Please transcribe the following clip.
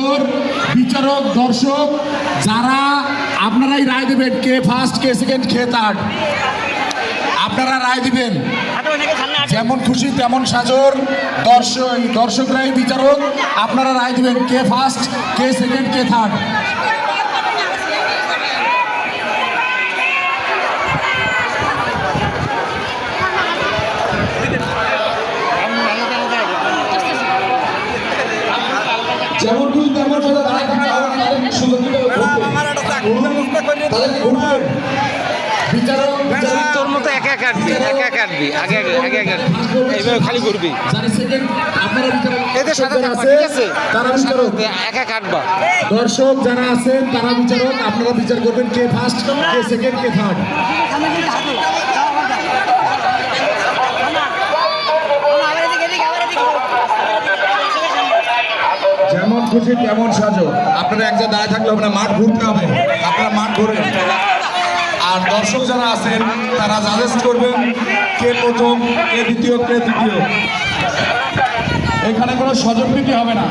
সাজর বিচারক দর্শক যারা আপনারাই রায় দেবেন কে ফার্স্ট কে সেকেন্ড কে থার্ড। আপনারা রায় দিবেন, যেমন খুশি তেমন সাজর দর্শকরাই বিচারক, আপনারা রায় দিবেন কে ফার্স্ট কে সেকেন্ড কে থার্ড। যেমন খুশি তেমন সাজর বিচারক তোর মতো একা কাটবি এইভাবে খালি করবি এদের সাথে থাকবা, ঠিক আছে? তারা বিচারক, একা কাটবা। দর্শক যারা আছেন তারা বিচারক, আপনারা বিচার করবেন কে ফার্স্ট কে সেকেন্ড কে থার্ড। যেমন খুশি তেমন সাজো, আপনারা এক জায়গায় দাঁড়ায় থাকলে হবে না, মাঠ ঘুরতে হবে, আপনারা মাঠ ঘুরেন। আর দর্শক যারা আছেন তারা সাজেস্ট করবেন কে প্রথম কে দ্বিতীয় কে তৃতীয়। এখানে কোনো স্বজনপ্রীতি হবে না।